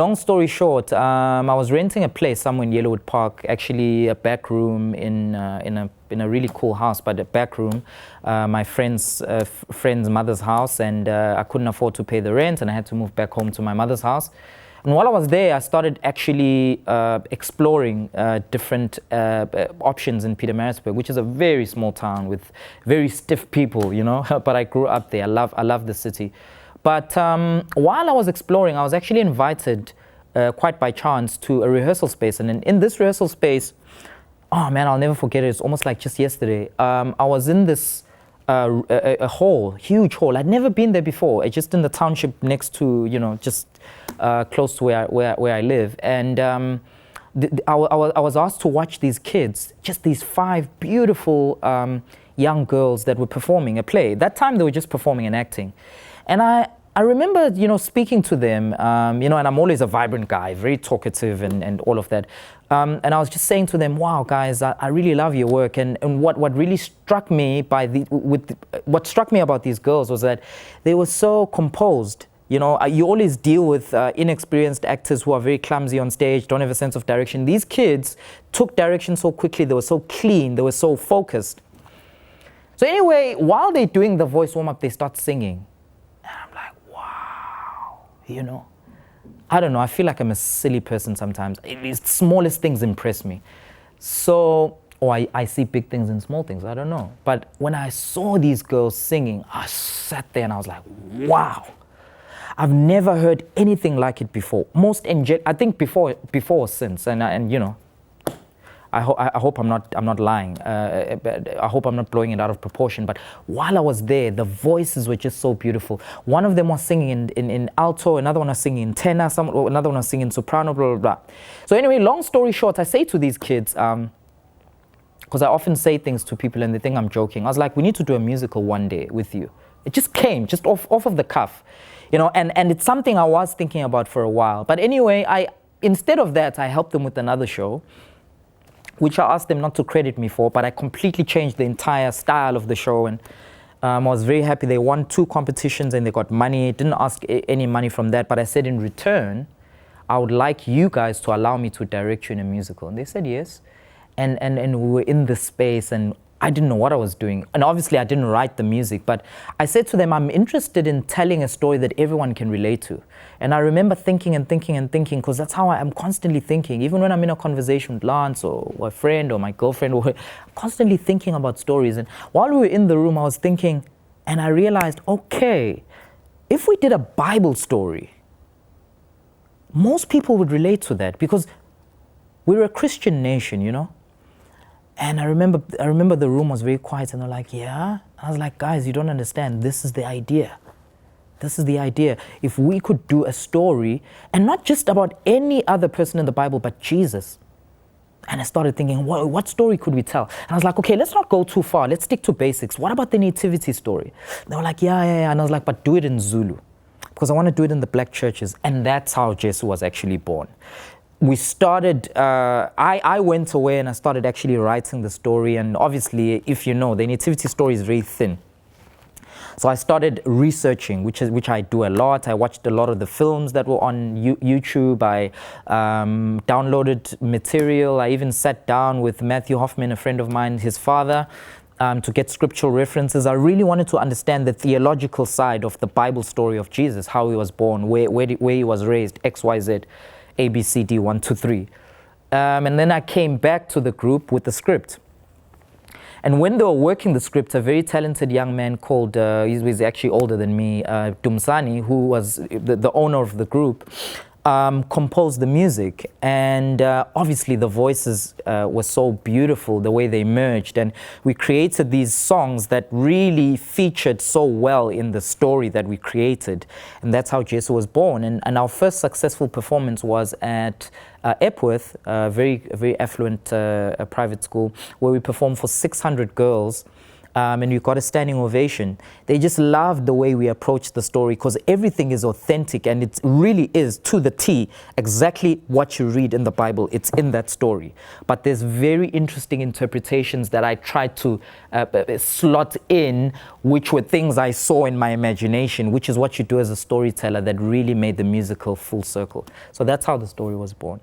Long story short, I was renting a place somewhere in Yellowwood Park, actually a back room in a really cool house, but a back room, my friend's mother's house, and I couldn't afford to pay the rent, and I had to move back home to my mother's house. And while I was there, I started actually exploring different options in Pietermaritzburg, which is a very small town with very stiff people, you know. But I grew up there. I love the city. But while I was exploring, I was actually invited quite by chance to a rehearsal space. And in this rehearsal space, oh man, I'll never forget it. It's almost like just yesterday. I was in this a hall, huge hall. I'd never been there before. It's just in the township next to, you know, just close to where I live. And I was asked to watch these kids, just these 5 beautiful young girls that were performing a play. That time they were just performing and acting. And I remember, you know, speaking to them, you know, and I'm always a vibrant guy, very talkative and all of that. And I was just saying to them, wow, guys, I really love your work. And what really struck me what struck me about these girls was that they were so composed. You know, you always deal with inexperienced actors who are very clumsy on stage, don't have a sense of direction. These kids took direction so quickly, they were so clean, they were so focused. So anyway, while they're doing the voice warm-up, they start singing. You know, I don't know, I feel like I'm a silly person sometimes. The smallest things impress me. So, or I see big things in small things, I don't know. But when I saw these girls singing, I sat there and I was like, wow. I've never heard anything like it before. I think before or since, and you know, I hope I'm not lying. I hope I'm not blowing it out of proportion. But while I was there, the voices were just so beautiful. One of them was singing in alto, another one was singing in tenor, another one was singing soprano, blah, blah, blah. So anyway, long story short, I say to these kids, because I often say things to people and they think I'm joking. I was like, we need to do a musical one day with you. It just came, just off of the cuff. You know, and it's something I was thinking about for a while. But anyway, instead of that, I helped them with another show, which I asked them not to credit me for, but I completely changed the entire style of the show, and I was very happy. They won 2 competitions and they got money. Didn't ask any money from that, but I said in return, I would like you guys to allow me to direct you in a musical. And they said yes. And we were in the space, and I didn't know what I was doing. And obviously I didn't write the music, but I said to them, I'm interested in telling a story that everyone can relate to. And I remember thinking, because that's how I'm constantly thinking. Even when I'm in a conversation with Lance or a friend or my girlfriend, I'm constantly thinking about stories. And while we were in the room, I was thinking, and I realized, okay, if we did a Bible story, most people would relate to that because we're a Christian nation, you know? And I remember the room was very quiet, and they're like, yeah? I was like, guys, you don't understand. This is the idea. This is the idea. If we could do a story, and not just about any other person in the Bible, but Jesus. And I started thinking, what story could we tell? And I was like, okay, let's not go too far. Let's stick to basics. What about the nativity story? They were like, yeah. And I was like, but do it in Zulu, because I want to do it in the black churches. And that's how Jesus was actually born. We started, I went away and I started actually writing the story. And obviously, if you know, the nativity story is very thin. So I started researching, which I do a lot. I watched a lot of the films that were on YouTube. I downloaded material. I even sat down with Matthew Hoffman, a friend of mine, his father, to get scriptural references. I really wanted to understand the theological side of the Bible story of Jesus, how he was born, where he was raised, X, Y, Z. A, B, C, D, 1, 2, 3. And then I came back to the group with the script. And when they were working the script, a very talented young man called, he's actually older than me, Dumsani, who was the owner of the group, composed the music. And obviously the voices were so beautiful, the way they merged. And we created these songs that really featured so well in the story that we created. And that's how Jesus was born. And our first successful performance was at Epworth, a very affluent private school, where we performed for 600 girls. and we got a standing ovation. They just loved the way we approached the story because everything is authentic and it really is to the T exactly what you read in the Bible. It's in that story. But there's very interesting interpretations that I tried to slot in, which were things I saw in my imagination, which is what you do as a storyteller that really made the musical full circle. So that's how the story was born.